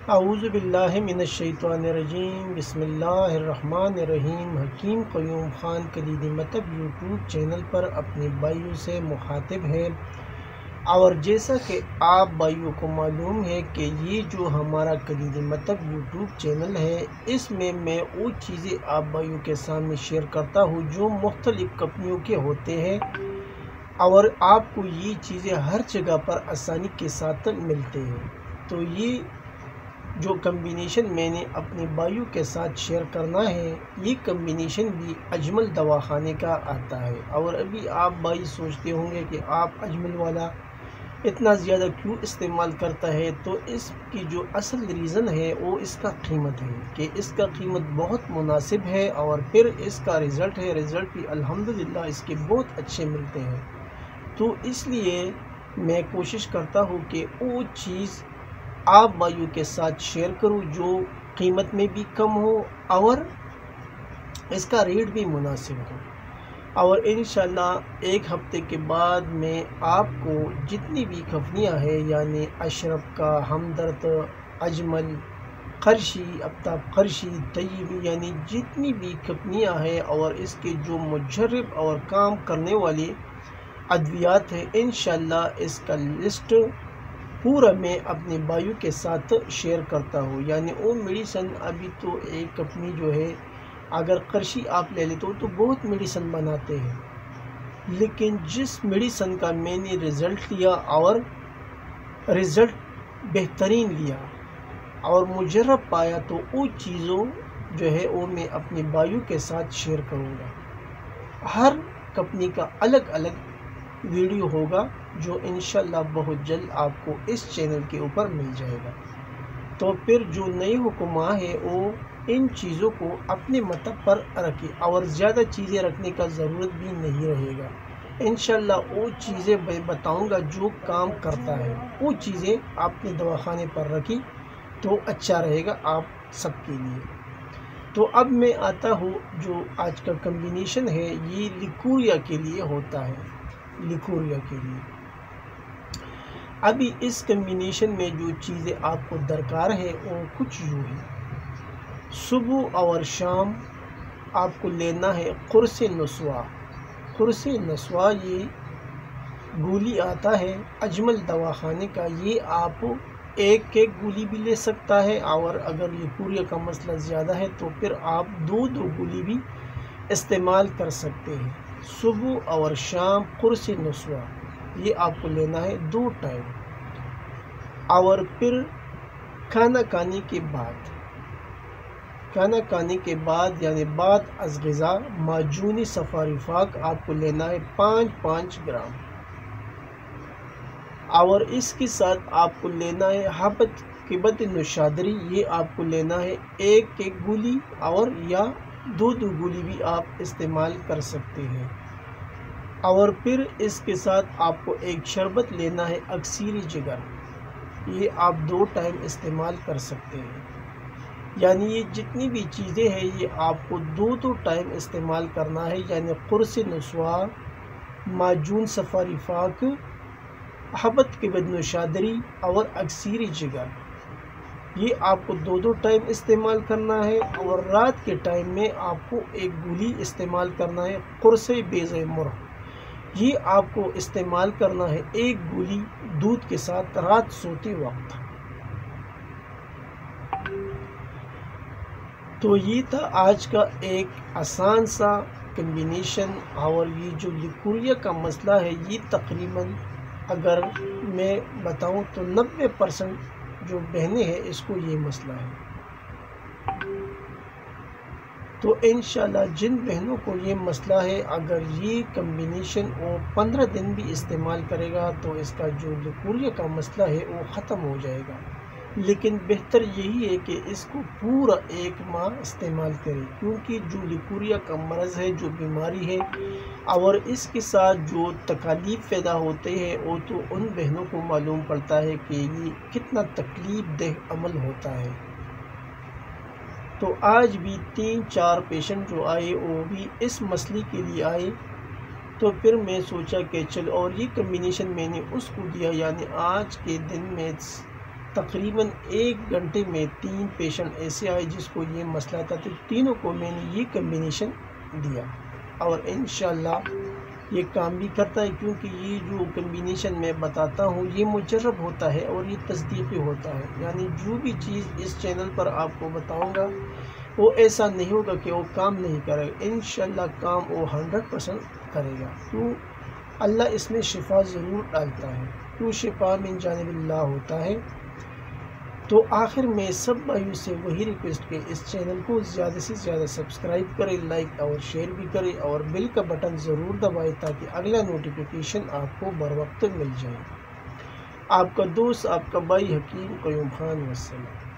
اعوذ باللہ من الشیطان الرجیم، بسم اللہ الرحمن الرحیم۔ حکیم قیوم خان کلیدی مطلب یوٹیوب چینل پر اپنے بھائیوں سے مخاطب ہے، اور جیسا کہ آپ بھائیوں کو معلوم ہے کہ یہ جو ہمارا کلیدی مطلب یوٹیوب چینل ہے، اس میں وہ چیزیں آپ بھائیوں کے سامنے شیئر کرتا ہوں جو مختلف کمپنیوں کے ہوتے ہیں، اور آپ کو یہ چیزیں ہر جگہ پر آسانی کے ساتھ ملتے ہیں۔ تو یہ جو کمبینیشن میں نے اپنے بھائیوں کے ساتھ شیئر کرنا ہے، یہ کمبینیشن بھی اجمل دواخانے کا آتا ہے۔ اور ابھی آپ بھائی سوچتے ہوں گے کہ آپ اجمل والا اتنا زیادہ کیوں استعمال کرتا ہے، تو اس کی جو اصل ریزن ہے وہ اس کا قیمت ہے کہ اس کا قیمت بہت مناسب ہے، اور پھر اس کا رزلٹ بھی الحمدللہ اس کے بہت اچھے ملتے ہیں۔ تو اس لیے میں کوشش کرتا ہوں کہ وہ چیز آپ بھائیوں کے ساتھ شیئر کروں جو قیمت میں بھی کم ہو اور اس کا ریٹ بھی مناسب ہو، اور انشاءاللہ ایک ہفتے کے بعد میں آپ کو جتنی بھی کمپنیاں ہیں، یعنی اشرف کا، ہمدرد، اجمل، قرشی، آفتاب قرشی، طیب، یعنی جتنی بھی کمپنیاں ہیں اور اس کے جو مجرب اور کام کرنے والی ادویات ہیں، انشاءاللہ اس کا لسٹ پورا میں اپنے بھائیوں کے ساتھ شیئر کرتا ہوں۔ یعنی وہ میڈیسن ابھی تو ایک کمپنی جو ہے، اگر قرشی آپ لے لیتے ہو تو بہت میڈیسن بناتے ہیں، لیکن جس میڈیسن کا میں نے رزلٹ لیا اور رزلٹ بہترین لیا اور مجرب پایا، تو وہ چیزوں جو ہے وہ میں اپنے بھائیوں کے ساتھ شیئر کروں گا۔ ہر کمپنی کا الگ الگ ویڈیو ہوگا جو انشاءاللہ بہت جلد آپ کو اس چینل کے اوپر مل جائے گا۔ تو پھر جو نئے حکماں ہیں وہ ان چیزوں کو اپنے مطلب پر رکھے، اور زیادہ چیزیں رکھنے کا ضرورت بھی نہیں رہے گا۔ انشاءاللہ وہ چیزیں میں بتاؤں گا جو کام کرتا ہے، وہ چیزیں اپنے دواخانے پر رکھی تو اچھا رہے گا آپ سب کے لیے۔ تو اب میں آتا ہوں جو آج کا کمبینیشن ہے، یہ لیکوریا کے لیے ہوتا ہے، لیکوریا کے لیے۔ ابھی اس کمبینیشن میں جو چیزیں آپ کو درکار ہے وہ کچھ یوں ہے۔ صبح اور شام آپ کو لینا ہے قرص نسوا۔ قرص نسوا یہ گولی آتا ہے اجمل دواخانے کا، یہ آپ ایک گولی بھی لے سکتا ہے، اور اگر لیکوریا کا مسئلہ زیادہ ہے تو پھر آپ دو گولی بھی استعمال کر سکتے ہیں۔ صبح اور شام قرص نسوا یہ آپ کو لینا ہے 2 ٹائم، اور پھر کھانا کھانے کے بعد یعنی بعد از غذا معجون صفا رفاق آپ کو لینا ہے 5 گرام، اور اس کے ساتھ آپ کو لینا ہے حبت قبت نوشادری، یہ آپ کو لینا ہے 1 گولی، اور یا 2 گولی بھی آپ استعمال کر سکتے ہیں۔ اور پھر اس کے ساتھ آپ کو ایک شربت لینا ہے اکسیر جگر، یہ آپ 2 ٹائم استعمال کر سکتے ہیں۔ یعنی یہ جتنی بھی چیزیں ہیں یہ آپ کو 2 ٹائم استعمال کرنا ہے، یعنی قرص نسوا، معجون صفا رفاق، حبت قبت نوشادری اور اکسیر جگر، یہ آپ کو 2 ٹائم استعمال کرنا ہے۔ اور رات کے ٹائم میں آپ کو 1 گولی استعمال کرنا ہے قرص بیض مرغ، یہ آپ کو استعمال کرنا ہے 1 گولی دودھ کے ساتھ رات سوتے وقت۔ تو یہ تھا آج کا ایک آسان سا کمبینیشن، اور یہ جو لیکوریا کا مسئلہ ہے یہ تقریباً اگر میں بتاؤں تو 90% جو بہنیں ہیں اس کو یہ مسئلہ ہے۔ تو انشاءاللہ جن بہنوں کو یہ مسئلہ ہے، اگر یہ کمبینیشن وہ 15 دن بھی استعمال کرے گا تو اس کا جو لیکوریا کا مسئلہ ہے وہ ختم ہو جائے گا۔ لیکن بہتر یہی ہے کہ اس کو پورا 1 ماہ استعمال کرے، کیونکہ جو لیکوریا کا مرض ہے، جو بیماری ہے، اور اس کے ساتھ جو تکالیف پیدا ہوتے ہیں، وہ تو ان بہنوں کو معلوم پڑتا ہے کہ یہ کتنا تکلیف دہ عمل ہوتا ہے۔ تو آج بھی 3-4 پیشنٹ جو آئے وہ بھی اس مسئلے کے لیے آئے، تو پھر میں سوچا کہ چلو، اور یہ کمبینیشن میں نے اس کو دیا، یعنی آج کے دن میں تقریباً 1 گھنٹے میں 3 پیشنٹ ایسے آئے جس کو یہ مسئلہ تھا، تو تینوں کو میں نے یہ کمبینیشن دیا اور انشاءاللہ یہ کام بھی کرتا ہے، کیونکہ یہ جو کمبینیشن میں بتاتا ہوں یہ مجرب ہوتا ہے اور یہ تصدیقی ہوتا ہے، یعنی جو بھی چیز اس چینل پر آپ کو بتاؤں گا وہ ایسا نہیں ہوگا کہ وہ کام نہیں کرے گا، انشاءاللہ کام وہ 100% کرے گا۔ تو اللہ اس میں شفا ضرور ڈالتا ہے، تو شفا من جانب اللہ ہوتا ہے۔ تو آخر میں سب بھائیوں سے وہی ریکویسٹ کہ اس چینل کو زیادہ سے زیادہ سبسکرائب کریں، لائک اور شیئر بھی کریں اور بیل کا بٹن ضرور دبائیں تاکہ اگلا نوٹیفیکیشن آپ کو بر وقت مل جائے۔ آپ کا دوست، آپ کا بھائی حکیم قیوم خان، والسلام۔